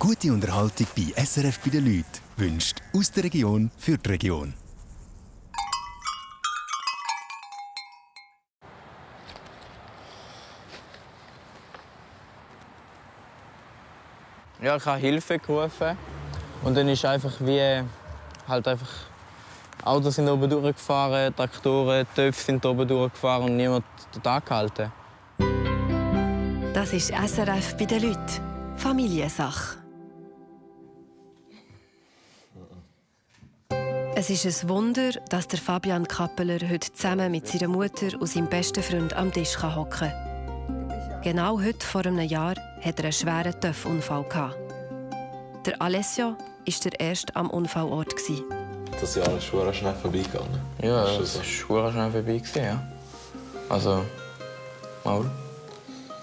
Gute Unterhaltung bei SRF bei den Leuten wünscht aus der Region für die Region. Ja, ich habe Hilfe gerufen und dann ist einfach Autos sind oben durchgefahren, Traktoren, Töpfe sind oben durchgefahren und niemand hat angehalten. Das ist SRF bei den Leuten. Familiensache. Es ist ein Wunder, dass der Fabian Kappeler heute zusammen mit seiner Mutter und seinem besten Freund am Tisch hocken kann. Genau heute vor einem Jahr hatte er einen schweren Töpfunfall. Der Alessio war der Erste am Unfallort. Das Jahr ist schon schnell vorbeigegangen. Ja, es war schon schnell vorbei. Ja. Also, mal.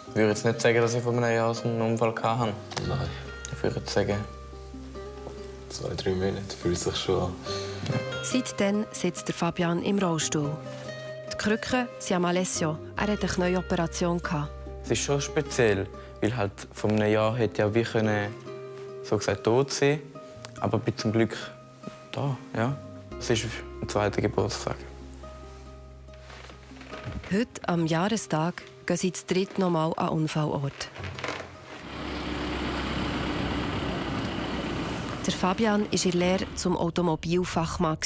Ich würde jetzt nicht sagen, dass ich vor einem Jahr einen Unfall hatte. Nein. Ich würde sagen... 2-3 Monate fühlt sich schon an. Ja. Seitdem sitzt der Fabian im Rollstuhl. Die Krücken sind am Alessio. Er hatte eine Knöcheloperation. Es ist schon speziell, weil halt vor einem Jahr hätte ja wie können, so gesagt, tot sein, aber ich bin zum Glück da. Ja. Es ist ein zweiter Geburtstag. Heute, am Jahrestag, gehen sie das dritte Mal an den Unfallort. Der Fabian war in der Lehre zum Automobilfachmann.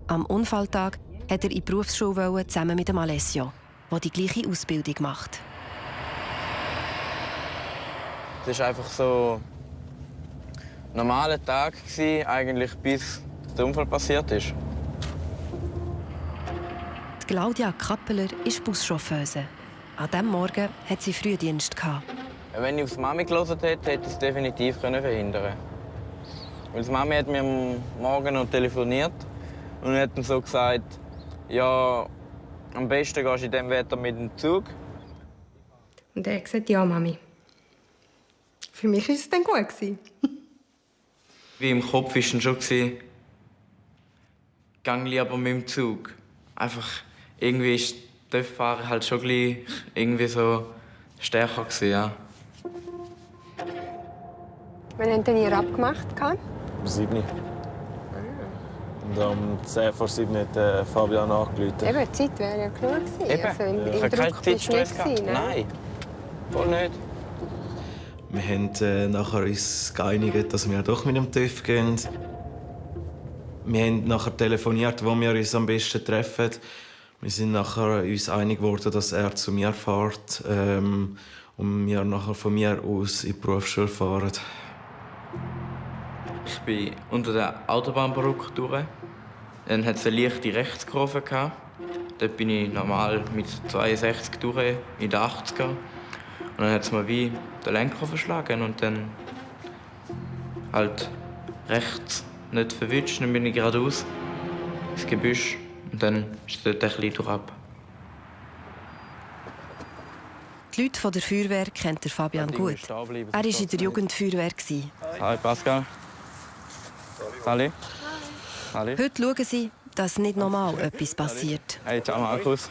Am Unfalltag wollte er in die Berufsschule zusammen mit dem Alessio, der die gleiche Ausbildung macht. Es war einfach so ein normaler Tag, eigentlich bis der Unfall passiert ist. Die Claudia Kappeler ist Buschauffeuse. An diesem Morgen hatte sie Frühdienst. Wenn ich auf die Mami gehört hätte, hätte ich es definitiv verhindern können. Weil die Mami hat mir am Morgen noch telefoniert und hat dann so gesagt, ja, am besten gehst du in diesem Wetter mit dem Zug. Und er hat gesagt, ja, Mami. Für mich war es dann gut. Wie im Kopf war es schon, gang lieber mit dem Zug. Einfach, irgendwie ist der Fahrer halt schon gleich irgendwie so stärker gewesen, ja. Wann habt ihr abgemacht? Um 7 Uhr. Und um 10 vor 7 hat Fabian angerufen. Eben, die Zeit wäre ja genug gewesen. Eben. Also im Ich hatte keinen Druck bist du Zeitstress. nicht gewesen, ne? Nein, voll nicht. Wir haben uns nachher geeinigt, dass wir doch mit dem TÜV gehen. Wir haben nachher telefoniert, wo wir uns am besten treffen. Wir sind nachher uns einig geworden, dass er zu mir fährt und wir nachher von mir aus in die Berufsschule fahren. Ich bin unter der Autobahnbrücke durch. Dann hatte es eine leichte Rechtskurve. Dort bin ich normal mit 62 durch in den 80er. Und dann hat es mir wie den Lenker verschlagen und dann halt rechts nicht verwünscht. Dann bin ich geradeaus ins Gebüsch und dann ist dort ein bisschen durchab. Die Leute von der Feuerwehr kennt Fabian gut. Er war in der Jugendfeuerwehr. Hi Pascal. Hallo. Hallo. Heute schauen sie, dass nicht nochmal etwas passiert. Hey, ciao Markus.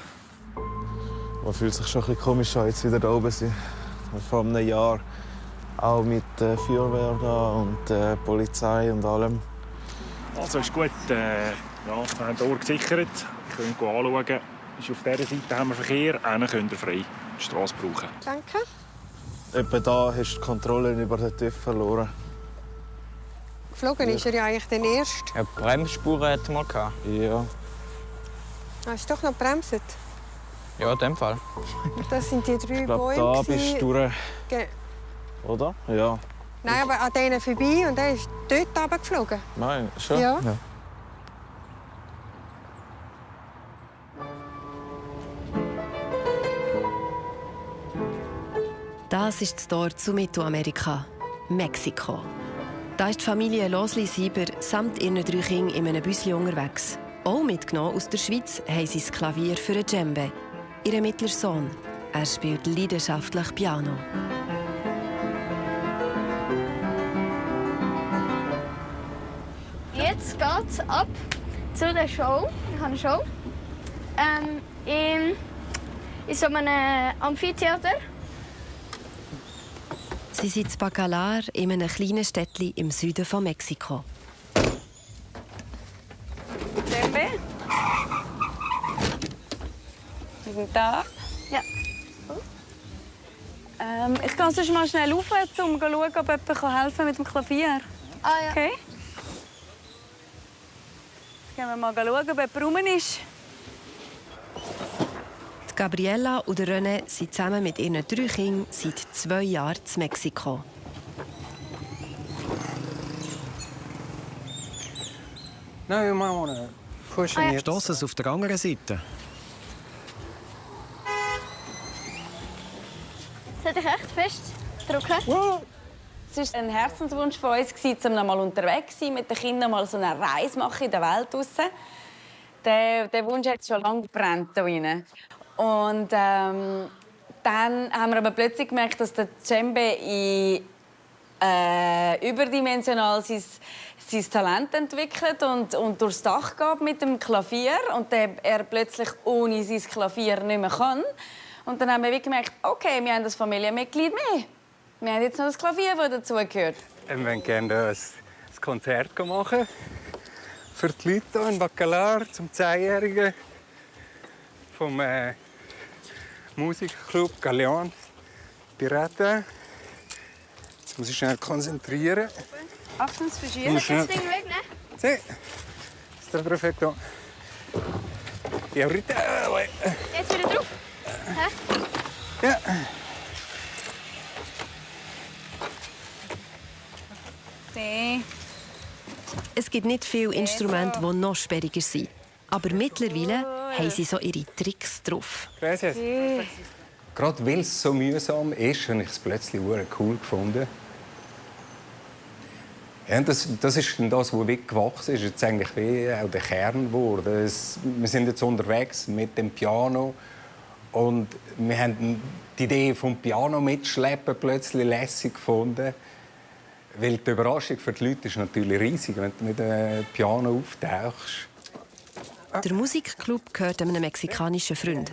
Man fühlt sich schon ein bisschen komisch an, jetzt wieder da oben sind. Vor einem Jahr auch mit der Feuerwehr da und der Polizei und allem. Also ist gut. Wir haben die Ohr gesichert. Wir können anschauen. Ist auf dieser Seite haben wir Verkehr. Einen könnt ihr frei die Straße brauchen. Danke. Etwa da hast du die Kontrolle über den TÜV verloren. Geflogen ist er ja eigentlich der Erste. Ja, Bremsspuren hatte ich mal. Ja. Hast du doch noch gebremst? Ja, in dem Fall. Das sind die 3 Ich glaube, Bäume. da bist du durch. Oder? Ja. Nein, aber an denen vorbei und er ist dort runtergeflogen. Nein, schon? Ja. Das ist das Tor zu Mittelamerika, Mexiko. Da ist die Familie Losli-Sieber samt ihren 3 Kindern in einem Büsschen unterwegs. Auch mitgenommen aus der Schweiz haben sie das Klavier für den Djembe. Ihr mittlerer Sohn. Er spielt leidenschaftlich Piano. Jetzt geht's ab zu der Show. Ich habe eine Show. In so einem Amphitheater. Sie sind in Bacalar, in einem kleinen Städtchen im Süden von Mexiko. Djembe? Guten Tag. Ja. Ich gehe sonst mal schnell rauf, um zu schauen, ob jemand helfen kann mit dem Klavier. Ah ja. Okay? Jetzt gehen wir mal schauen, ob jemand rum ist. Die Gabriela und René sind zusammen mit ihren 3 Kindern seit 2 Jahren in Mexiko. No, you might want to push in. Stoss es auf der anderen Seite. Sollte ich echt fest drücken? Es war ein Herzenswunsch von uns, um noch mal unterwegs zu sein, mit den Kindern mal so eine Reise machen in der Welt draussen. Der Wunsch hat schon lange gebrannt hier drin. Und dann haben wir aber plötzlich gemerkt, dass der Djembe überdimensional sein Talent entwickelt und durchs Dach geht mit dem Klavier und er plötzlich ohne sein Klavier nicht mehr kann. Und dann haben wir gemerkt, okay, wir haben das Familienmitglied mehr. Wir haben jetzt noch das Klavier, das dazugehört. Wir wollen gerne ein Konzert machen für die Leute hier in Bacalar zum 10-Jährigen vom Musikclub Galeon Pirata. Jetzt muss ich schnell konzentrieren. Achtung, das Verschieben. Das Ding weg, ne? Sí. Está perfecto. Y ahorita... Jetzt wieder drauf. Hä? Ja. Es gibt nicht viele Instrumente, die noch sperriger sind. Aber mittlerweile haben sie so ihre Tricks drauf. Gracias. Gerade weil es so mühsam ist, habe ich es plötzlich cool gefunden. Ja, das ist dann das, was gewachsen ist. Jetzt eigentlich wie auch der Kern geworden. Wir sind jetzt unterwegs mit dem Piano und wir haben die Idee vom Piano mitschleppen plötzlich lässig gefunden. Weil die Überraschung für die Leute ist natürlich riesig, wenn du mit einem Piano auftauchst. Der Musikclub gehört einem mexikanischen Freund.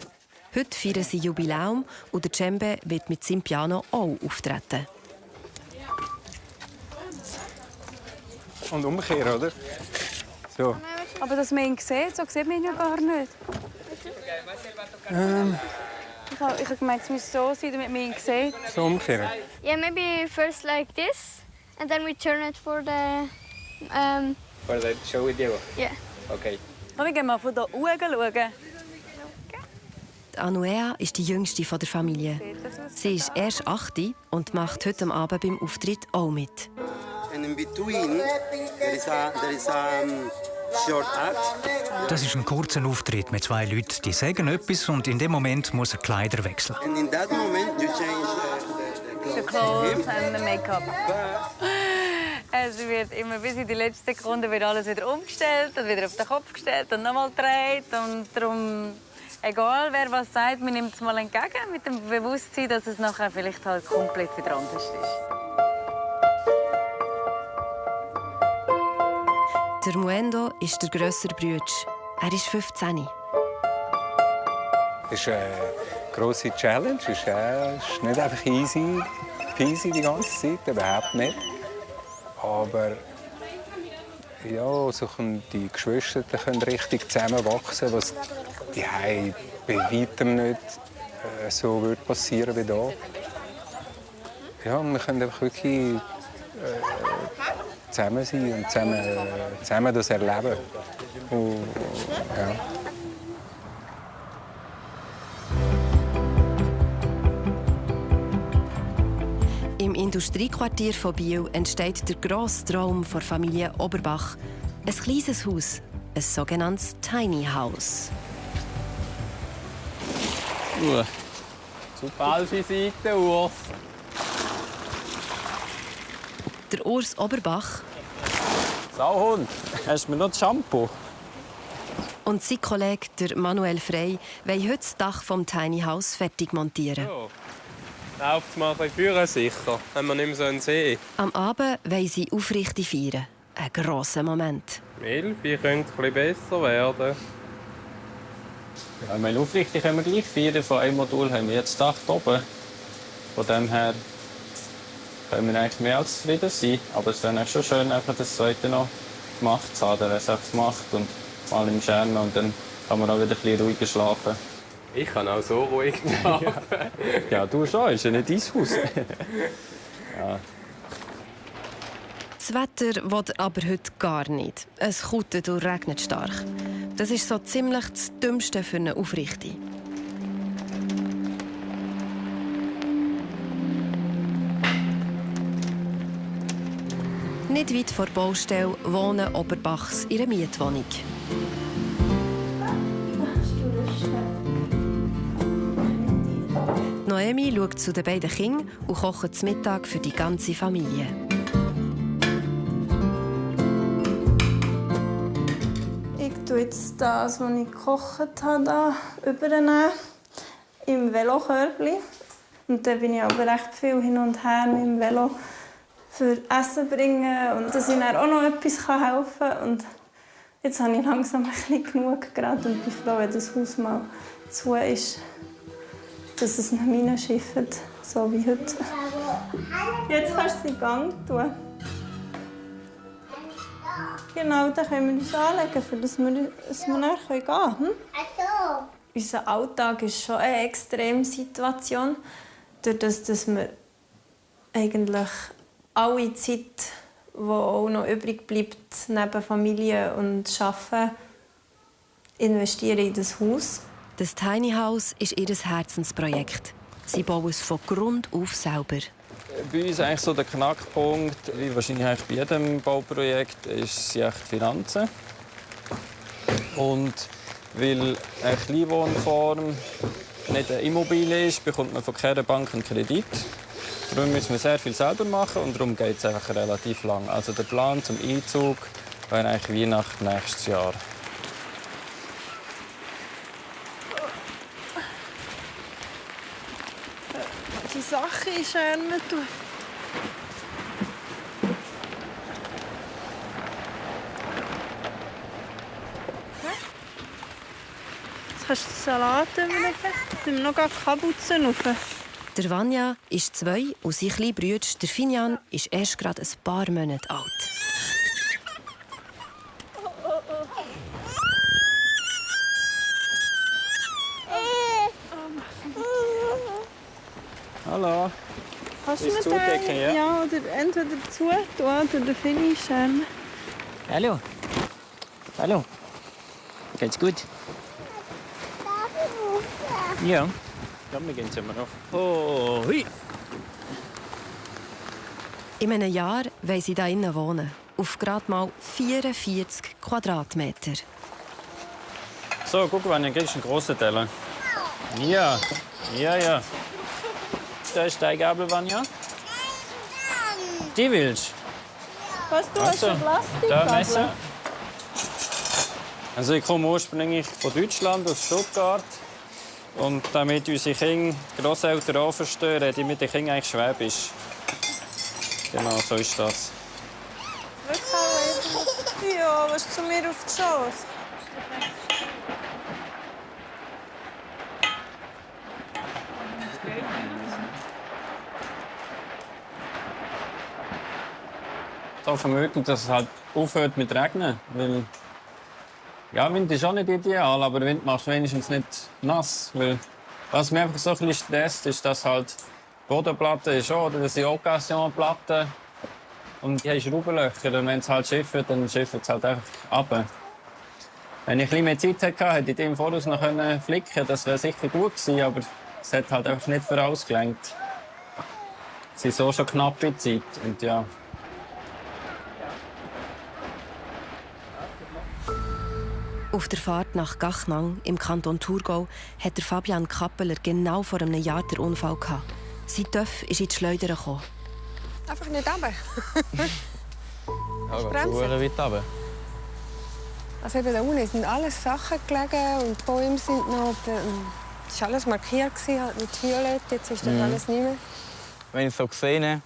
Heute feiern sie Jubiläum und der Djembe wird mit seinem Piano auch auftreten. Und umkehren, oder? So. Aber dass man ihn sieht, so sieht man ihn ja gar nicht. Ich habe gemeint, es müsste so sein, damit man ihn sieht. So umkehren? Yeah, maybe first like this, and then we turn it for the... For the show video? Yeah. Okay. Wir gehen mal von hier oben schauen. Anuea ist die jüngste der Familie. Sie ist erst 8 und macht heute Abend beim Auftritt auch mit. Das ist ein kurzer Auftritt mit 2 Leuten, die sagen etwas und in dem Moment muss er Kleider wechseln. The clothes and the Make-up. Es wird immer bis in die letzte Sekunde wird alles wieder umgestellt und wieder auf den Kopf gestellt und nochmal gedreht. Und darum, egal wer was sagt, man nimmt es mal entgegen mit dem Bewusstsein, dass es nachher vielleicht halt komplett wieder anders ist. Der Muendo ist der grössere Bruder. Er ist 15. Das ist eine grosse Challenge. Es ist nicht einfach easy peasy die ganze Zeit, überhaupt nicht. Aber ja, so können die Geschwister können richtig zusammenwachsen, was die bei weitem nicht so wird passieren wie da. Ja, wir können einfach wirklich zusammen sein und zusammen das erleben. Und, ja. Im Industriequartier von Biel entsteht der grosse Traum der Familie Oberbach. Ein kleines Haus, ein sogenanntes Tiny House. Super. Falsche Seite, Urs. Der Urs Oberbach Sauhund, hast du mir noch das Shampoo? und sein Kollege der Manuel Frey wollen heute das Dach vom Tiny House fertig montieren. So. Läuft mal ein bisschen führen, sicher. Haben wir nicht mehr so einen See. Am Abend wollen sie Aufrichte feiern. Ein grosser Moment. Milfi könnte ein bisschen besser werden. Ja, ich meine, Aufrichte können wir gleich feiern. Von einem Modul haben wir jetzt das Dach oben. Von dem her können wir eigentlich mehr als zufrieden sein. Aber es wäre schon schön, einfach das Zweite noch gemacht zu haben. Der Rest gemacht und mal im Schernen und dann kann man auch wieder ein bisschen ruhiger schlafen. Ich kann auch so ruhig schlafen. Ja, du schon, ist ja nicht dein Haus. Ja. Das Wetter will aber heute gar nicht. Es kutet und regnet stark. Das ist so ziemlich das Dümmste für eine Aufrichtung. Nicht weit vor der Baustelle wohnen Oberbachs in einer Mietwohnung. Noemi schaut zu den beiden Kindern und kocht zum Mittag für die ganze Familie. Ich tue jetzt das, was ich gekocht habe, übernehmen im Velokörbchen. Und dann bin ich aber recht viel hin und her mit dem Velo für Essen bringen und dass ich dann auch noch etwas helfen kann. Und jetzt habe ich langsam ein bisschen genug gerade und bin froh, wenn das Haus mal zu ist, dass es nicht reinschifft, so wie heute. Jetzt kannst du es in Gang tun. Genau, dann können wir uns anlegen, dass wir näher gehen können. Hm? Unser Alltag ist schon eine Extremsituation. Dadurch, dass wir eigentlich alle Zeit, die auch noch übrig bleibt, neben Familie und Arbeiten, investieren in das Haus. Das Tiny House ist ihr Herzensprojekt. Sie bauen es von Grund auf selber. Bei uns eigentlich so der Knackpunkt, wie wahrscheinlich bei jedem Bauprojekt, ist die Finanzen. Und weil eine Kleinwohnform nicht eine Immobilie ist, bekommt man von keiner Bank einen Kredit. Darum müssen wir sehr viel selber machen und darum geht es einfach relativ lang. Also der Plan zum Einzug wäre eigentlich Weihnachten nächstes Jahr. Die Sache ist nicht. Jetzt kannst du den Salat überlegen. Dann noch Kapuzen rauf. Der Vanya ist 2 und sein kleiner Bruder, der Finjan, ist erst gerade ein paar Monate alt. Hallo. Kannst du Willst mir zudecken, den, ja? ja, oder entweder zu tun oder den Finisher. Hallo. Hallo. Geht's gut? Ja. Ja, wir gehen jetzt immer noch. Oh, hui. In einem Jahr wollen sie hier innen wohnen. Auf gerade mal 44 Quadratmeter. So, guck mal, dann kriegst du einen grossen Teller. Ja. Ja. Da ist dein Gabel, Vanya. Die willst du? Was, du hast ein Plastik? Da Messer. Also ich komme ursprünglich von Deutschland, aus Stuttgart. Und damit unsere Kinder Grosseltern auch verstehen, rede ich mit den Kindern eigentlich Schwäbisch. Genau, so ist das. Ja, was zu mir auf die Schoß? So vermuten, dass es halt aufhört mit Regnen. Weil ja, Wind ist auch nicht ideal, aber Wind machst du wenigstens nicht nass. Weil was mich einfach so ein bisschen stresst, ist, dass halt die Bodenplatte ist auch, oder das sind Occasion-Platten. Und die haben Schraubenlöcher. Und wenn es halt schifft, dann schifft es halt einfach runter. Wenn ich ein bisschen mehr Zeit hatte, hätte ich die im Voraus noch flicken können. Das wäre sicher gut gewesen, aber es hat halt einfach nicht für alles gelangt. Es ist so schon knappe Zeit. Und ja. Auf der Fahrt nach Gachnang im Kanton Thurgau hat der Fabian Kappeler genau vor einem Jahr den Unfall gehabt. Sein Töff ist in die Schleudern gekommen. Einfach nicht runter. Aber bremsen. weit runter. Also eben da unten sind alles Sachen gelegen und die Bäume sind noch... Es war alles markiert, halt mit Violett. Jetzt ist das alles nicht mehr. Wenn ich es so sehe,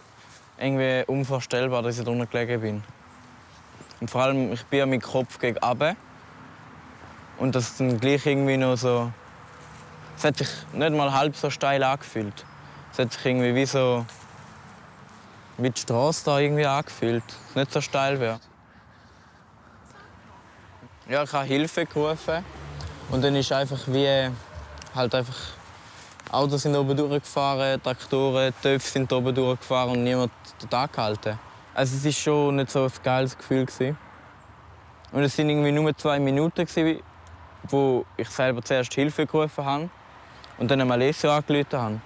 irgendwie unvorstellbar, dass ich drunter gelegen bin. Und vor allem, ich bin ja mit dem Kopf gegen runter. Und das dann gleich irgendwie noch so... Es hat sich nicht mal halb so steil angefühlt. Es hat sich irgendwie wie so... wie die Straße da irgendwie angefühlt. Nicht so steil wäre. Ja, ich habe Hilfe gerufen. Und dann ist einfach wie Autos sind oben durchgefahren, Traktoren, Töpfe sind oben durchgefahren und niemand hat angehalten. Also es war schon nicht so ein geiles Gefühl. Und es waren irgendwie nur 2 Minuten, wo ich selber zuerst Hilfe gerufen habe und dann Alessio angerufen habe.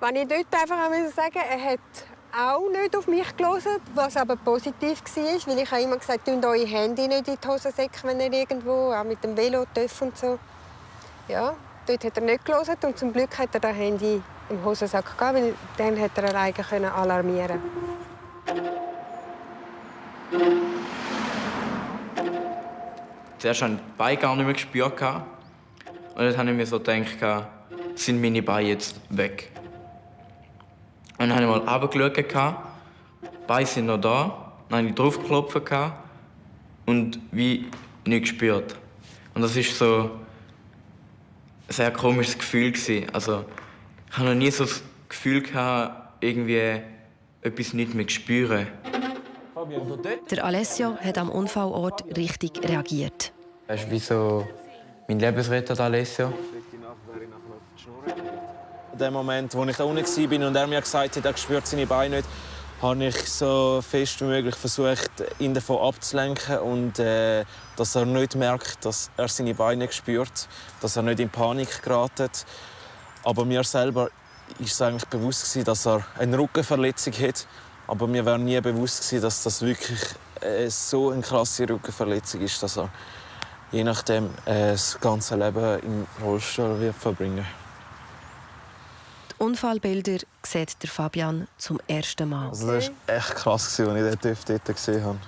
Wenn ich dort einfach sagen, er hat auch nicht auf mich gehört, was aber positiv war, weil ich habe immer gesagt, tut eure Handy nicht in die Hosensäcke, wenn ihr irgendwo, auch mit dem Velo, TÜV und so. Ja, dort hat er nicht gehört und zum Glück hat er das Handy im Hosensack gehabt, weil dann hätte er alleine alarmieren können. Zuerst habe ich die Beine gar nicht mehr gespürt. Und dann habe ich mir so gedacht, sind meine Beine jetzt weg? Und dann habe ich mal runtergeschaut, die Beine sind noch da. Dann habe ich draufgeklopft und wie nichts gespürt. Und das war so ein sehr komisches Gefühl. Also, ich hatte noch nie so das Gefühl, irgendwie etwas nicht mehr zu spüren. Der Alessio hat am Unfallort richtig reagiert. Das ist wie so mein Lebensretter, Alessio. In dem Moment, wo ich da unten war und er mir gesagt hat, er spürt seine Beine nicht, habe ich so fest wie möglich versucht, ihn davon abzulenken und dass er nicht merkt, dass er seine Beine nicht spürt, dass er nicht in Panik gerät. Aber mir selber war es eigentlich bewusst, dass er eine Rückenverletzung hat. Aber mir war nie bewusst, dass das wirklich so eine krasse Rückenverletzung ist, dass er je nachdem das ganze Leben im Rollstuhl wird verbringen. Die Unfallbilder sieht der Fabian zum ersten Mal. Also das war echt krass, als ich den TÜV dort gesehen habe.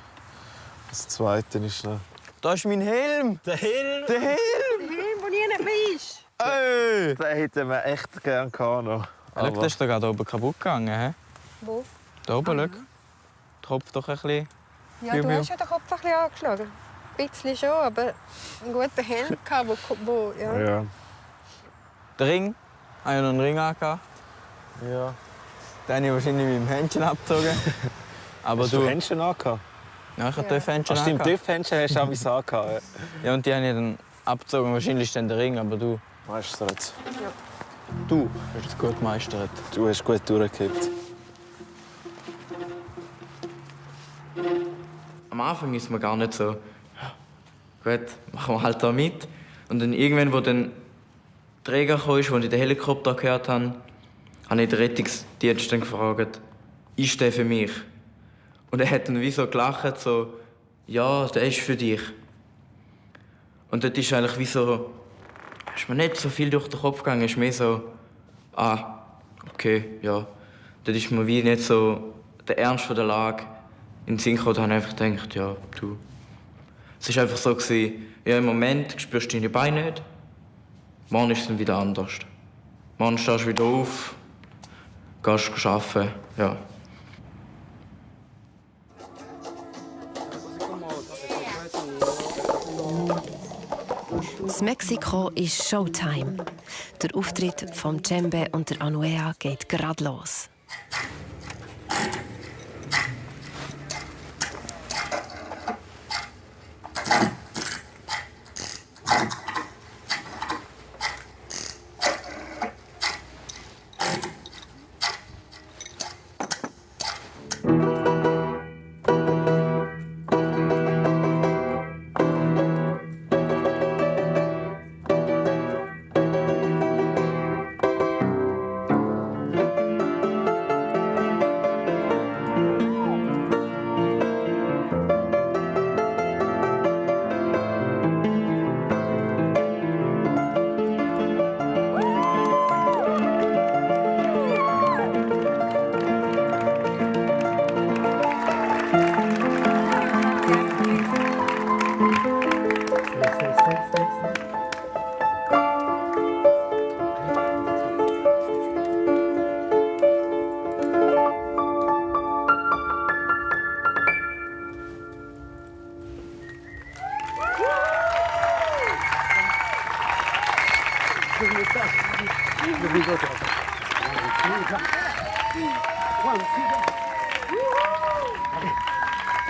Das Zweite ist noch... Da ist mein Helm! Der Helm! Der Helm! Der Helm, der nie mehr ist! Ey! Den hätten wir echt gerne gehabt noch. Aber... Das ist doch gerade oben kaputt gegangen. He? Wo? Da oben, schau. Tropft doch ein bisschen. Ja, du hast ja den Kopf ein bisschen angeschlagen. Ein bisschen schon, aber einen guten Helm gehabt, ja. Der Ring? Habe ich noch einen Ring angehabt? Ja. Den habe ich wahrscheinlich mit dem Händchen abgezogen. Aber hast du Händchen angehabt? Ja, ich habe TÜV-Händchen angehabt. Stimmt, TÜV-Händchen hast du auch was angehabt. Ja, und die habe ich dann abgezogen. Wahrscheinlich ist dann der Ring, aber du... Meistert. Ja. Du hast es gut gemeistert. Du hast gut durchgehabt. Am Anfang ist man gar nicht so, gut, machen wir halt da mit. Und dann irgendwann, wo dann der Träger kam, wo ich den Helikopter gehört habe, habe ich den Rettungsdienst dann gefragt, ist der für mich? Und er hat dann wie so gelacht, so, ja, der ist für dich. Und dort ist eigentlich wie so, ist mir nicht so viel durch den Kopf gegangen, ist mehr so, okay, ja. Dort ist mir wie nicht so der Ernst der Lage in den Sinn gekommen, da habe ich einfach gedacht, ja, du. Es war einfach so, ja, im Moment spürst du deine Beine nicht, morgen ist es dann wieder anders. Morgen stehst du wieder auf, gehst arbeiten, ja. In Mexiko ist Showtime. Der Auftritt von Djembe und der Anuea geht gerade los.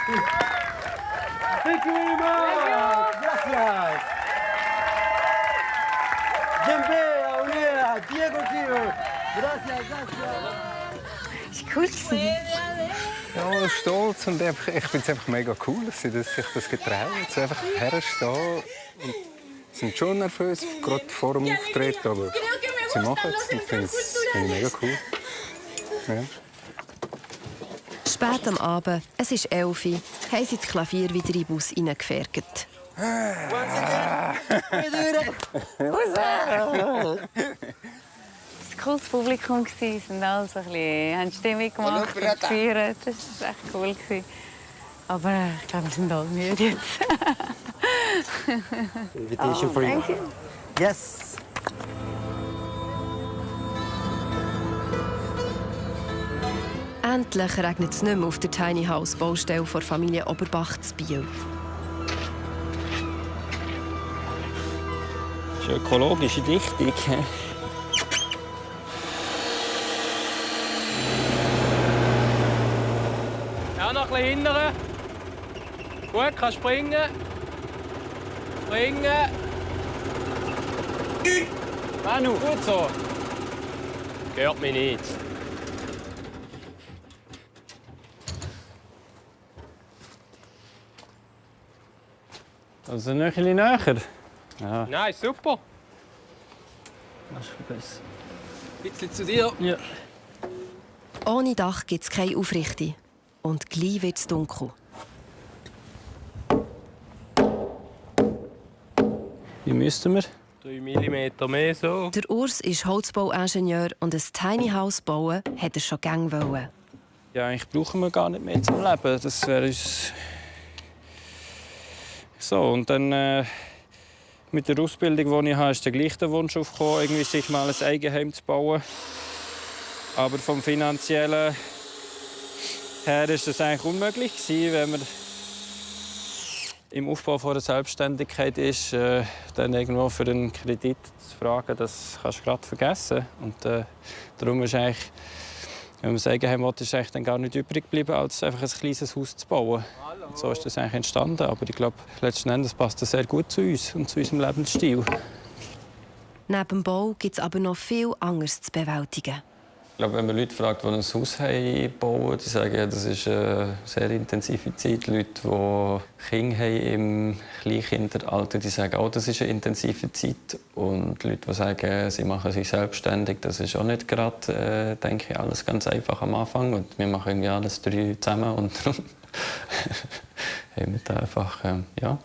Thank you very much. Gracias. Bienvenida, unida, Diego Giro. Gracias, gracias. Das war cool. Ja, stolz und ich finde es einfach mega cool, dass sie sich das getrauen, so einfach herstehen. Und sind schon nervös, gerade vor dem Auftritt, aber sie machen es. Ich finde es mega cool. Ja. Spät am Abend, es ist 11 Uhr, haben sie das Klavier wieder in den Bus hineingefertigt. Ein cooles Publikum. Sie sind alle so ein bisschen, haben Stimmung gemacht und gefeiert. Das war echt cool. Aber ich glaube, wir sind alle müde jetzt. Invitation for you. Thank you. Yes. Endlich regnet es nicht mehr auf der Tiny House Baustelle der Familie Oberbach zu Biel. Das ist eine ökologische Dichtung. Ja, noch ein bisschen hindern. Gut, kann springen. Springen. Manu, gut so. Gehört mir nicht. Also ein bisschen näher. Ja. Nein, super. Das ist besser. Ein bisschen zu dir. Ja. Ohne Dach gibt es keine Aufrichtung. Und gleich wird es dunkel. Wie müssten wir? 3 mm mehr so. Der Urs ist Holzbauingenieur und ein Tiny House bauen hat er schon gerne wollen. Ja, eigentlich brauchen wir gar nicht mehr zum Leben. Das wäre uns... So, und dann mit der Ausbildung, die ich habe, ist der gleiche Wunsch aufgekommen, irgendwie sich mal ein Eigenheim zu bauen. Aber vom Finanziellen her ist das eigentlich unmöglich gewesen, wenn man im Aufbau von einer Selbstständigkeit ist, dann irgendwo für einen Kredit zu fragen, das kannst du gerade vergessen. Und darum ist eigentlich, wenn man das Eigenheim will, ist eigentlich dann gar nicht übrig geblieben, als einfach ein kleines Haus zu bauen. Und so ist das eigentlich entstanden. Aber ich glaube, letzten Endes passt das sehr gut zu uns und zu unserem Lebensstil. Neben dem Bau gibt es aber noch viel anderes zu bewältigen. Ich glaube, wenn man Leute fragt, die ein Haus bauen, die sagen, ja, das ist eine sehr intensive Zeit. Leute, die Kinder haben im Kleinkinderalter, die sagen auch, das ist eine intensive Zeit. Und Leute, die sagen, sie machen sich selbstständig, das ist auch nicht gerade, denke ich, alles ganz einfach am Anfang. Und wir machen irgendwie alles 3 zusammen und darum haben wir da einfach, ja.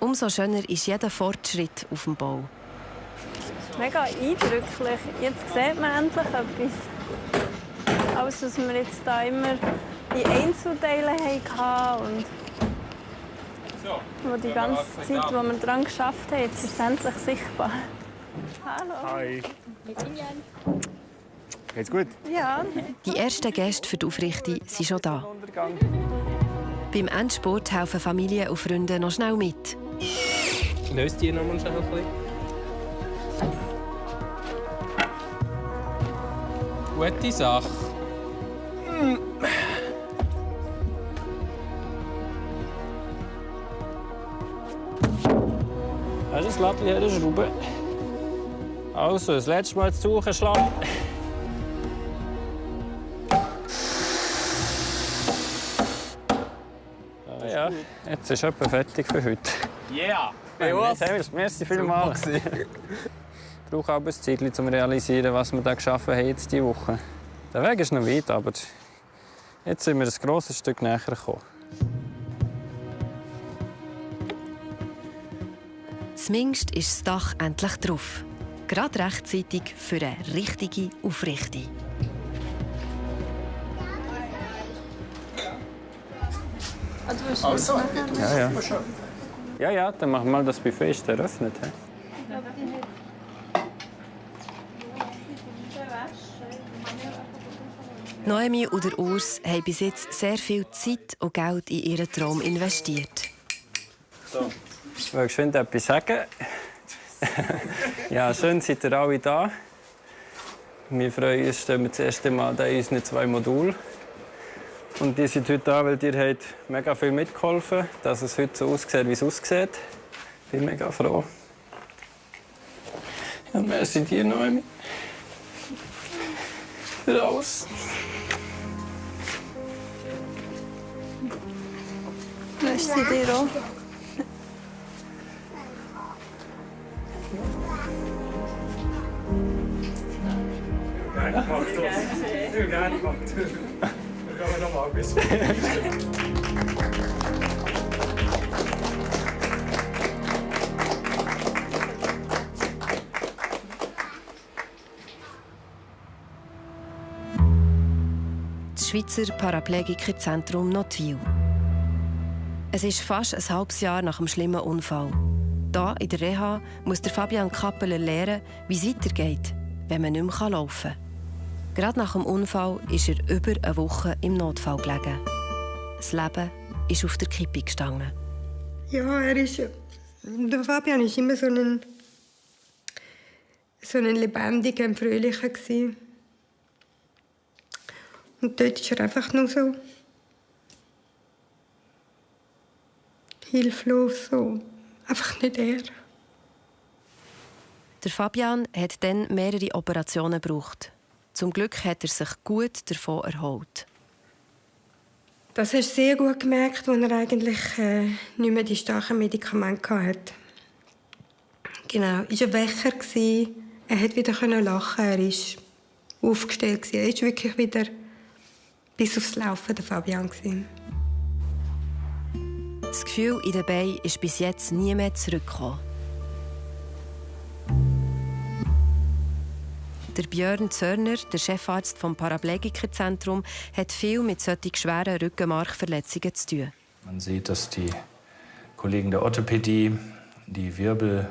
Umso schöner ist jeder Fortschritt auf dem Bau. Mega eindrücklich. Jetzt sieht man endlich etwas. Alles, was wir jetzt da immer in Einzelteilen hatten und wo die ganze Zeit, wo wir daran geschafft haben, jetzt ist es endlich sichtbar. Hallo. Hi. Geht's gut? Ja. Die ersten Gäste für die Aufrichtung sind schon da. Beim Endspurt helfen Familie und Freunde noch schnell mit. Löst die noch mal schnell ein bisschen? Gute Sache. Hast du das Lattli an der Schraube? Also, das letzte Mal zu suchen schlagen. Ja, jetzt ist etwa fertig für heute. Yeah! Merci vielmals. Ich brauche auch ein Zeit, um zu realisieren, was wir da geschaffen haben jetzt diese Woche. Der Weg ist noch weit, aber jetzt sind wir ein grosses Stück näher gekommen. Zumindest ist das Dach endlich drauf. Gerade rechtzeitig für eine richtige Aufrichtung. Ja, dann machen wir mal das Buffet ist eröffnet. He? Noemi und der Urs haben bis jetzt sehr viel Zeit und Geld in ihren Traum investiert. So. Ich will geschwind etwas sagen. Ja, schön seid ihr alle da. Wir freuen uns, stehen wir das erste Mal in unseren 2 Modulen. Und die sind heute da, weil ihr habt mega viel mitgeholfen, dass es heute so aussieht, wie es aussieht. Ich bin mega froh. Ja, merci dir, Noemi. Raus. Merci dir auch. Gerne gemacht. Wir kommen noch mal ein bisschen. Das Schweizer Paraplegikerzentrum Nottwil. Es ist fast ein halbes Jahr nach einem schlimmen Unfall. Hier in der Reha muss der Fabian Kappeler lernen, wie es weitergeht, wenn man nicht mehr laufen kann. Gerade nach dem Unfall ist er über eine Woche im Notfall gelegen. Das Leben ist auf der Kippe gestanden. Ja, der Fabian war immer so ein lebendiger, ein fröhlicher. Und dort ist er einfach nur so hilflos, so. Einfach nicht er. Der Fabian hat dann mehrere Operationen gebraucht. Zum Glück hat er sich gut davon erholt. Das hast du sehr gut gemerkt, als er eigentlich nicht mehr die starken Medikamente hatte. Genau, er war wach. Er konnte wieder lachen. Er war aufgestellt. Er war wirklich wieder bis aufs Laufen der Fabian. Das Gefühl in den Beinen ist bis jetzt nie mehr zurückgekommen. Der Björn Zörner, der Chefarzt vom Paraplegikerzentrum, hat viel mit solchen schweren Rückenmarkverletzungen zu tun. Man sieht, dass die Kollegen der Orthopädie die Wirbel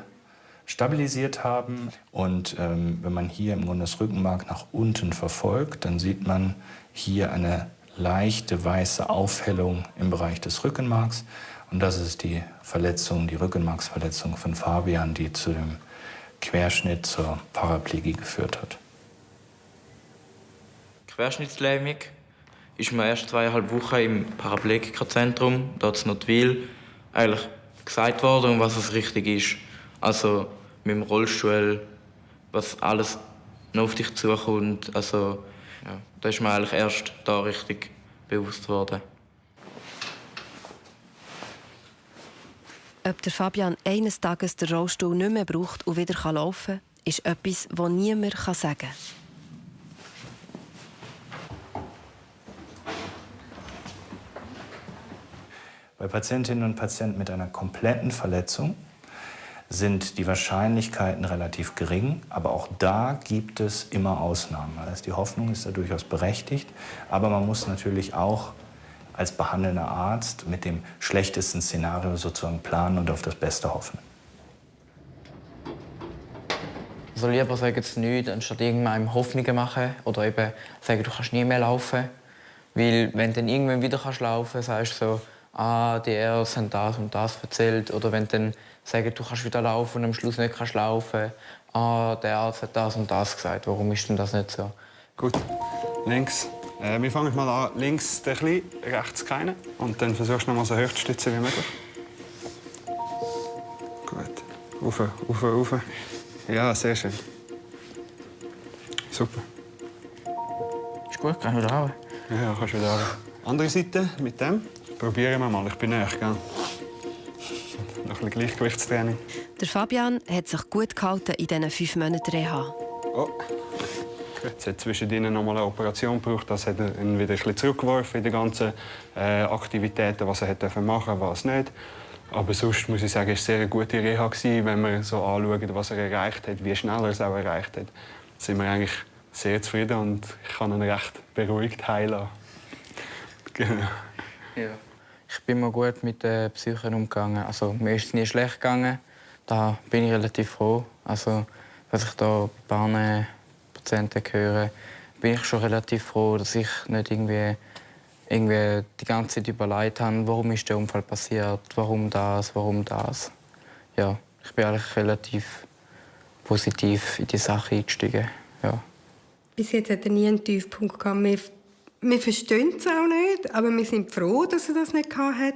stabilisiert haben. Und wenn man hier im Grunde das Rückenmark nach unten verfolgt, dann sieht man hier eine leichte weiße Aufhellung im Bereich des Rückenmarks. Und das ist die Verletzung, die Rückenmarksverletzung von Fabian, die zu dem Querschnitt zur Paraplegie geführt hat. Querschnittslähmung ist mir erst 2,5 Wochen im Paraplegikerzentrum, dort in Nottwil, eigentlich gesagt worden, was es richtig ist. Also mit dem Rollstuhl, was alles noch auf dich zukommt. Also, ja, da ist mir eigentlich erst da richtig bewusst worden. Ob der Fabian eines Tages den Rollstuhl nicht mehr braucht und wieder laufen kann, ist etwas, das niemand sagen kann. Bei Patientinnen und Patienten mit einer kompletten Verletzung sind die Wahrscheinlichkeiten relativ gering, aber auch da gibt es immer Ausnahmen. Also die Hoffnung ist da durchaus berechtigt, aber man muss natürlich auch als behandelnder Arzt mit dem schlechtesten Szenario sozusagen planen und auf das Beste hoffen. Also lieber sagen sie nichts, anstatt irgendwann Hoffnungen machen oder eben sagen, du kannst nie mehr laufen. Weil wenn du dann irgendwann wieder laufen kannst, sagst du so, die Ärzte haben das und das erzählt. Oder wenn du dann sagst, du kannst wieder laufen und am Schluss nicht kannst laufen, der Arzt hat das und das gesagt. Warum ist denn das nicht so? Gut, links. Wir fangen mal an, links den kleinen, rechts keinen. Und dann versuchst du noch mal so hoch zu stützen wie möglich. Gut. Rauf, rauf, rauf. Ja, sehr schön. Super. Ist gut, kann ich wieder raus? Ja, kannst du wieder raus. Andere Seite mit dem. Probieren wir mal, ich bin näher, gell? Noch ein bisschen Gleichgewichtstraining. Der Fabian hat sich gut gehalten in diesen 5 Monaten Reha. Oh. Es hat zwischendrin noch mal eine Operation gebraucht. Das hat ihn wieder ein bisschen zurückgeworfen in die ganzen Aktivitäten, was er machen durfte, was nicht. Aber sonst muss ich sagen, es war eine sehr gute Reha, wenn wir so anschauen, was er erreicht hat, wie schnell er es auch erreicht hat. Da sind wir eigentlich sehr zufrieden und ich kann ihn recht beruhigt heilen. Genau. Ja. Ich bin mal gut mit den Psychen umgegangen. Also, mir ist es nie schlecht gegangen. Da bin ich relativ froh. Also, was ich da bei ein paar Patienten höre, bin ich schon relativ froh, dass ich nicht irgendwie die ganze Zeit überlegt habe, warum ist der Unfall passiert, warum das. Ja, ich bin eigentlich relativ positiv in die Sache eingestiegen. Ja. Bis jetzt hat er nie einen Tiefpunkt gehabt. Wir verstehen es auch nicht, aber wir sind froh, dass er das nicht hatte.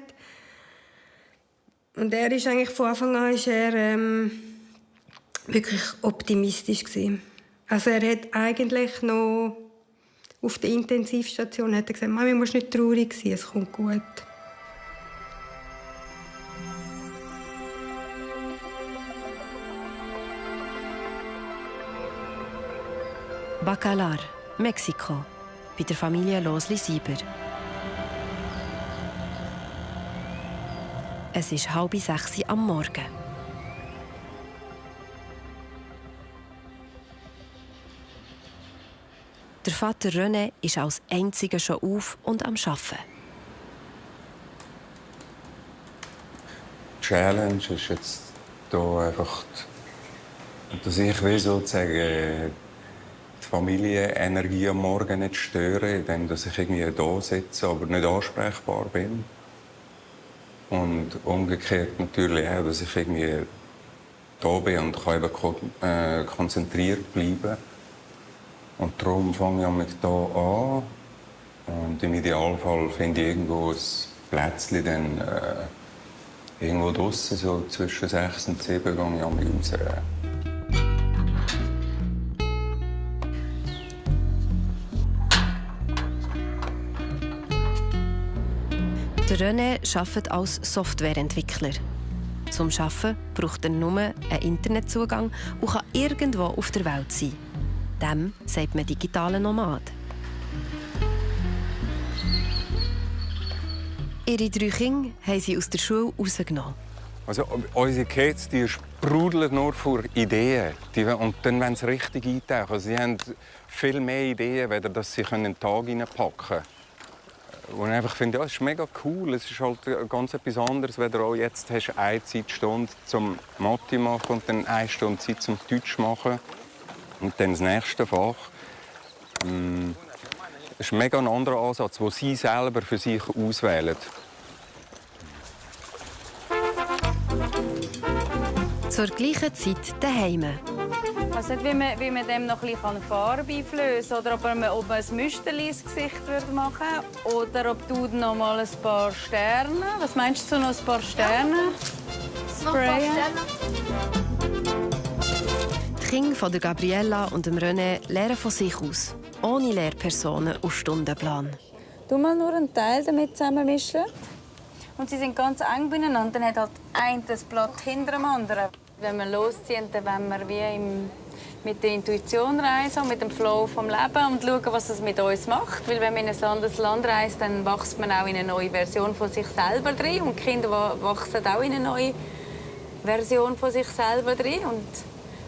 Und er ist eigentlich von Anfang an wirklich optimistisch gewesen. Also er hat eigentlich noch auf der Intensivstation gesagt, Mami, du musst nicht traurig sein, es kommt gut. Bacalar, Mexiko, bei der Familie Losli-Sieber. Es ist 5:30 am Morgen. Der Vater René ist als einziger schon auf und am Arbeiten. Die Challenge ist jetzt hier einfach, dass ich will sozusagen die Familienenergie am Morgen nicht stören, indem dass ich irgendwie da sitze, aber nicht ansprechbar bin. Und umgekehrt natürlich auch, dass ich irgendwie da bin und kann eben konzentriert bleiben. Und darum fange ich mich hier an. Und im Idealfall finde ich irgendwo ein Plätzchen dann irgendwo draussen, so zwischen 6 und 7 gehe ich raus. Der René arbeitet als Softwareentwickler. Zum Arbeiten braucht er nur einen Internetzugang und kann irgendwo auf der Welt sein. Dem sagt man digitaler Nomad. Ihre 3 Kinder haben sie aus der Schule rausgenommen. Also, unsere Kids die sprudeln nur vor Ideen. Und dann wollen sie richtig eintauchen. Also, sie haben viel mehr Ideen, als dass sie in den Tag hineinpacken können. Und ich einfach finde, ja, es ist mega cool. Es ist halt ganz etwas anderes, wenn du auch jetzt hast eine Zeitstunde zum Mathe machen und dann 1 Stunde Zeit zum Deutsch machen. Und dann das nächste Fach. Das ist mega ein anderer Ansatz, den sie selber für sich auswählen. Zur gleichen Zeit daheim. Ich weiss nicht, wie man dem noch ein bisschen Farbe einflößen kann. Oder ob man ein Müsterchen ins Gesicht machen würde. Oder ob du noch mal ein paar Sterne. Was meinst du noch ein paar Sterne? Noch ein paar Sterne. Die Kinder von der Gabriella und dem René lernen von sich aus, ohne Lehrpersonen und Stundenplan. Du mal nur einen Teil damit zusammenmischen. Und sie sind ganz eng beieinander. Dann hat halt ein das Blatt hinter dem anderen. Wenn wir losziehen, dann wollen wir wie mit der Intuition reisen, mit dem Flow vom Leben und schauen, was es mit uns macht. Weil wenn man in ein anderes Land reist, dann wächst man auch in eine neue Version von sich selber drin. Und die Kinder wachsen auch in eine neue Version von sich selber drin. Und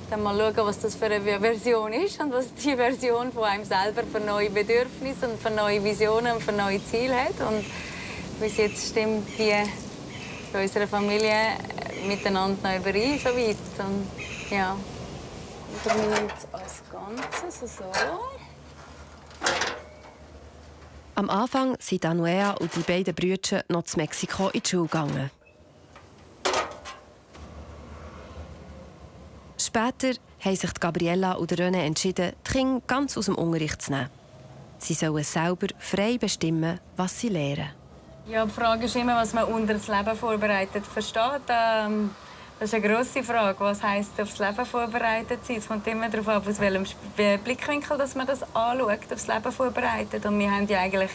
dann mal schauen, was das für eine Version ist und was die Version von einem selber für neue Bedürfnisse und für neue Visionen und für neue Ziele hat. Und bis jetzt stimmt die in unserer Familie miteinander noch überein, so weit. Und, ja. Und dann nimmt es als Ganzes so. Am Anfang sind Anuea und die beiden Brüder noch zu Mexiko in die Schule gegangen. Später haben sich Gabriella und René entschieden, die Kinder ganz aus dem Unterricht zu nehmen. Sie sollen selber frei bestimmen, was sie lernen. Ja, die Frage ist immer, was man unter das Leben vorbereitet versteht. Das ist eine grosse Frage. Was heisst aufs Leben vorbereitet sein? Es kommt immer darauf ab, aus welchem Blickwinkel dass man das anschaut, aufs Leben vorbereitet. Und wir haben ja eigentlich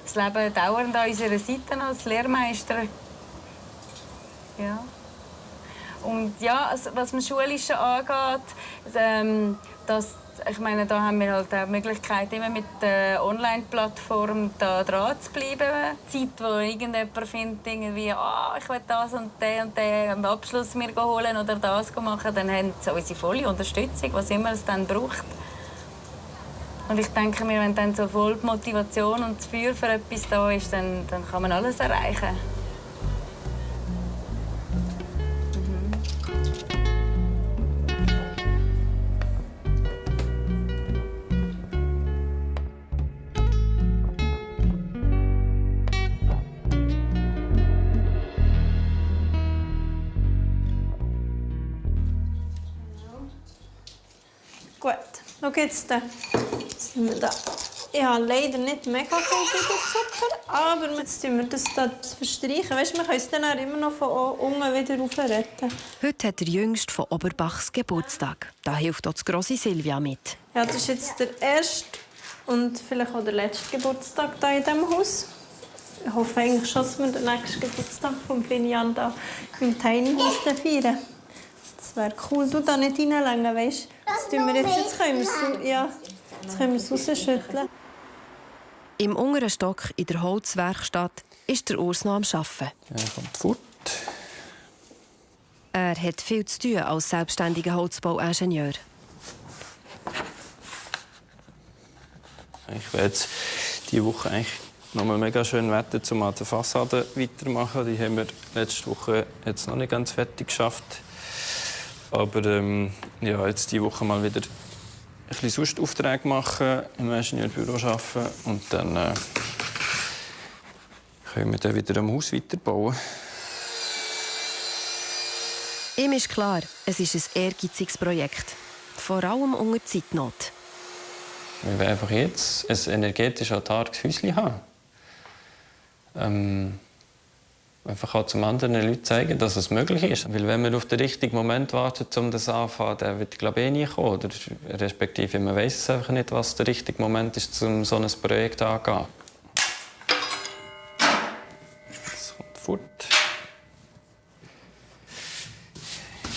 das Leben dauernd an unserer Seite als Lehrmeister. Ja. Und ja, was das Schulische angeht, ich meine, da haben wir halt auch die Möglichkeit, immer mit der Online-Plattform da dran zu bleiben. Zeit, wo irgendjemand findet, irgendwie, ich will das und den am Abschluss mir holen oder das machen, dann haben sie unsere volle Unterstützung, was immer es dann braucht. Und ich denke mir, wenn dann so voll die Motivation und das Feuer für etwas da ist, dann kann man alles erreichen. Gut, schau jetzt. Sind wir da. Ich habe leider nicht mega viel Puderzucker, aber jetzt tun wir das verstreichen. Weißt, wir können es dann auch immer noch von unten wieder aufretten. Heute hat der Jüngste von Oberbachs Geburtstag. Da hilft auch die grosse Silvia mit. Ja, das ist jetzt der erste und vielleicht auch der letzte Geburtstag hier in diesem Haus. Ich hoffe eigentlich schon, dass wir den nächsten Geburtstag von Finian hier im Tiny House feiern. Das wäre cool. Du da nicht reinlegen, weißt du? Das tun wir jetzt können wir es rausschütteln. Im unteren Stock in der Holzwerkstatt ist der Urs noch am Arbeiten. Er kommt fort. Er hat viel zu tun als selbstständiger Holzbauingenieur. Ich werde jetzt diese Woche eigentlich noch mal mega schön Wetter, um an der Fassade weitermachen. Die haben wir letzte Woche jetzt noch nicht ganz fertig geschafft. Aber ja, jetzt diese Woche mal wieder ein bisschen sonst Aufträge machen, im Ingenieurbüro arbeiten und dann können wir dann wieder am Haus weiterbauen. Ihm ist klar, es ist ein ehrgeiziges Projekt. Vor allem unter Zeitnot. Wir wollen einfach jetzt ein energetisch autarkes Häuschen haben. Einfach auch zum anderen Leuten zeigen, dass es möglich ist. Weil wenn man auf den richtigen Moment wartet, um das anzufangen, dann wird, glaube ich, nie kommen. Oder respektive, man weiß es einfach nicht, was der richtige Moment ist, um so ein Projekt anzugehen. Das kommt fort.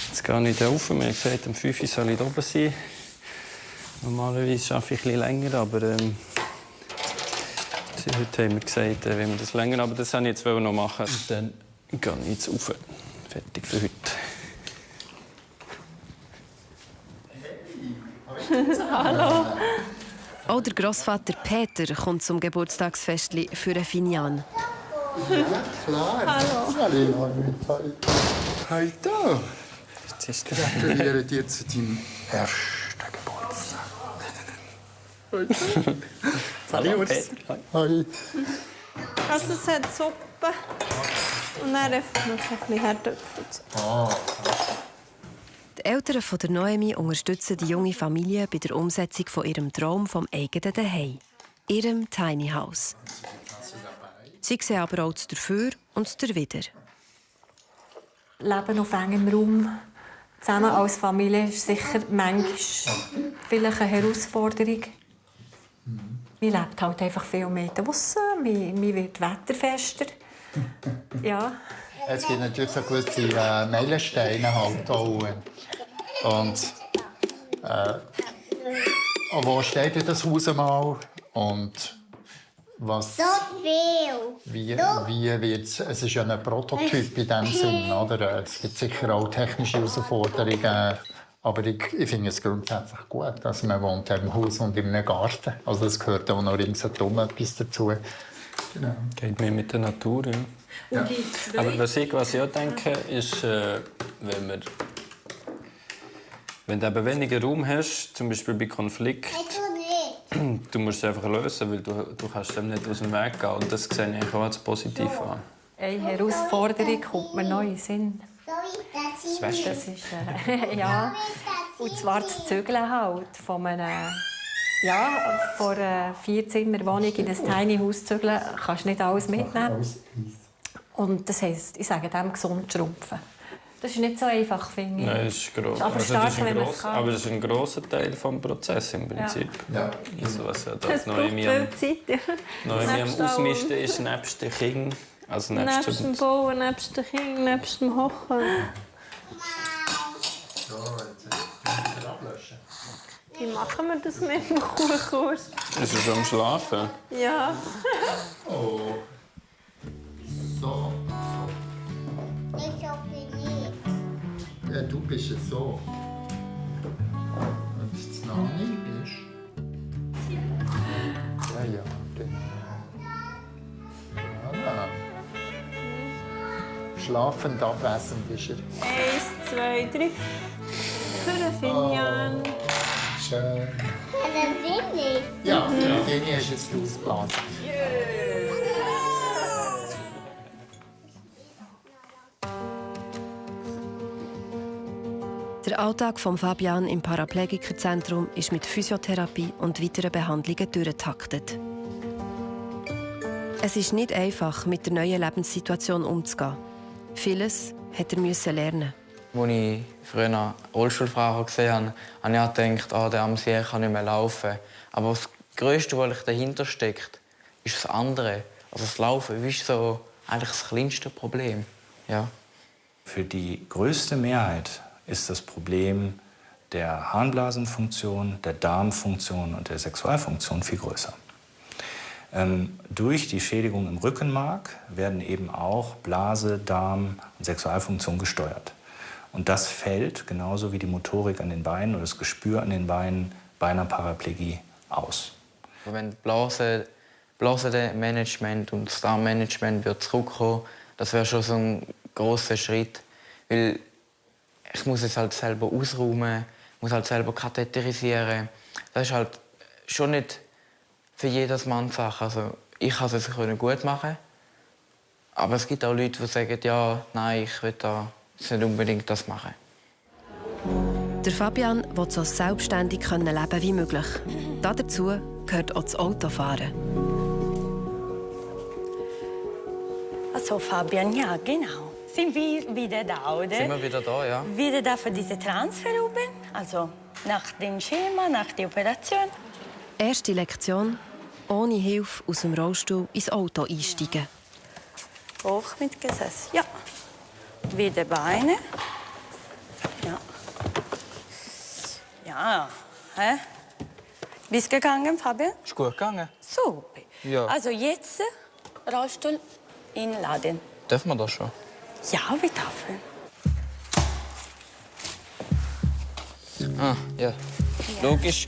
Jetzt gehe ich da rauf. Mir haben gesagt, um 5 Uhr soll ich da oben sein. Normalerweise arbeite ich etwas länger, aber heute haben wir gesagt, wenn wir das länger, aber das wollte ich jetzt noch machen. Dann gehe ich jetzt rauf. Fertig für heute. Hallo. Auch der Grossvater Peter kommt zum Geburtstagsfestli für einen Finian. Ja, klar. Hallo. Hi da. Ich gratuliere dir zu deinem ersten Geburtstag. Hallo. Hi. Also es hat Suppe und dann einfach noch ein bisschen Herdöpfel. Die Eltern von der Noemi unterstützen die junge Familie bei der Umsetzung von ihrem Traum vom eigenen Zuhause, ihrem Tiny House. Sie sehen aber auch das Dafür und das Dawider. Leben auf engem Raum zusammen als Familie ist sicher manchmal vielleicht eine Herausforderung. Man lebt halt einfach viel mehr draussen, man wird wetterfester. Ja. Es gibt natürlich so gewisse Meilensteine halt auch. Und wo steht denn das Haus einmal? Und was, so viel. Wie wird's? Es ist ja ein Prototyp in dem Sinn, oder? Es gibt sicher auch technische Herausforderungen. Aber ich finde es grundsätzlich gut, dass man wohnt im Haus und in einem Garten. Also es gehört auch noch ringsherum etwas dazu. Genau. Geht mehr mit der Natur, ja. Ja. Aber was ich auch denke, ist, wenn du eben weniger Raum hast, zum Beispiel bei Konflikten, du musst es einfach lösen, weil du kannst dem nicht aus dem Weg gehen. Und das sehe ich auch als positiv an. Eine Herausforderung kommt mir noch in den Sinn. Das ist ja. Und zwar das Zügeln halt. Von einer 4-Zimmer-Wohnung in ein Tiny House zügeln, kannst du nicht alles mitnehmen. Und das heisst, ich sage dem gesund schrumpfen. Das ist nicht so einfach, finde ich. Nein, das ist gross. Aber das ist ein grosser Teil des Prozesses im Prinzip. Ja. Also, was ja Das braucht viel Zeit. Noch am Ausmisten ist, nebst den Kindern. Also nebst dem Bauen, nebst den Kindern, nebst dem Hochen. Wie machen wir das mit dem Kuchenkurs? Ist er schon am Schlafen? Ja. Oh. So. Ja, du bist es so. Und das Nani ist. Ja, genau. Schlafend abwesend ist er. 1, 2, 3. Für den Finian. Schön. Für den Fini? Ja, für den Fini ist jetzt ausgeplant. Der Alltag von Fabian im Paraplegikerzentrum ist mit Physiotherapie und weiteren Behandlungen durchgetaktet. Es ist nicht einfach, mit der neuen Lebenssituation umzugehen. Vieles musste er lernen. Als ich früher einen Rollstuhlfahrer gesehen habe, habe ich gedacht, der am See kann nicht mehr laufen. Aber das Größte, was dahinter steckt, ist das andere. Also das Laufen ist so eigentlich das kleinste Problem. Ja. Für die größte Mehrheit ist das Problem der Harnblasenfunktion, der Darmfunktion und der Sexualfunktion viel größer. Durch die Schädigung im Rückenmark werden eben auch Blase, Darm und Sexualfunktion gesteuert. Und das fällt, genauso wie die Motorik an den Beinen oder das Gespür an den Beinen, bei einer Paraplegie aus. Wenn Blasenmanagement und das Darmmanagement wird zurückkommen, das wäre schon so ein grosser Schritt. Weil ich muss es halt selber ausräumen, muss halt selber katheterisieren. Das ist halt schon nicht für jedermann Sache. Also ich konnte es gut machen. Aber es gibt auch Leute, die sagen, ja, nein, ich will nicht unbedingt das machen. Der Fabian will so selbstständig leben wie möglich. Dazu gehört auch das Autofahren. Also Fabian, ja genau. Sind wir wieder da, oder? Sind wir wieder da, ja. Wieder da für diese Transferübung, also nach dem Schema, nach der Operation. Erste Lektion: ohne Hilfe aus dem Rollstuhl ins Auto einsteigen. Hoch mit Gesäß, ja. Wieder Beine. Ja. Ja, hä? Bist du gegangen, Fabian? Ist gut gegangen. Super. Ja. Also jetzt Rollstuhl inladen. Dürfen wir das schon? Ja, wir dürfen. Ah, ja. Logisch.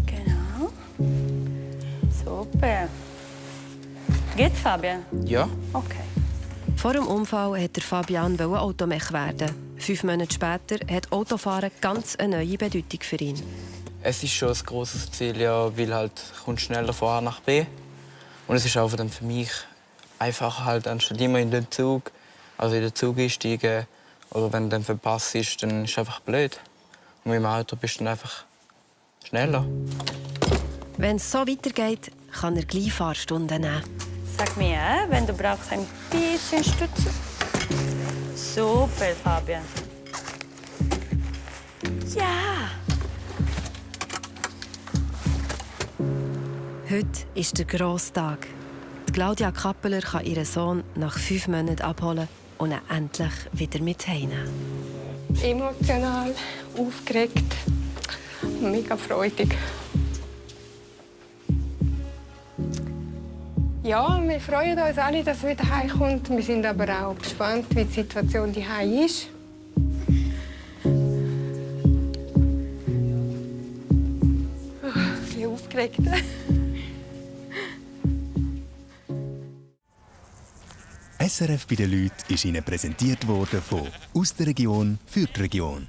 Genau. Super. Geht's, Fabian? Ja. Okay. Vor dem Unfall wollte Fabian Automech werden. 5 Monate später hat Autofahren ganz eine neue Bedeutung für ihn. Es ist schon ein grosses Ziel, ja, weil halt kommst schneller von A nach B. Und es ist auch für mich einfacher, halt, anstatt immer in den Zug, also in den Zug einsteigen. Oder wenn du dann verpasst ist, dann ist es einfach blöd. Und mit dem Auto bist du dann einfach schneller. Wenn es so weitergeht, kann er gleich Fahrstunden nehmen. Sag mir, wenn du brauchst ein bisschen Stütze. Super, Fabian. Ja. Heute ist der grosse Tag. Die Claudia Kappeler kann ihren Sohn nach 5 Monaten abholen und ihn endlich wieder mit heimnehmen. Emotional, aufgeregt und mega freudig. Ja, wir freuen uns alle, dass er wieder heimkommt. Wir sind aber auch gespannt, wie die Situation daheim ist. Ich bin aufgeregt. SRF bei den Leuten ist Ihnen präsentiert worden von «Aus der Region für die Region».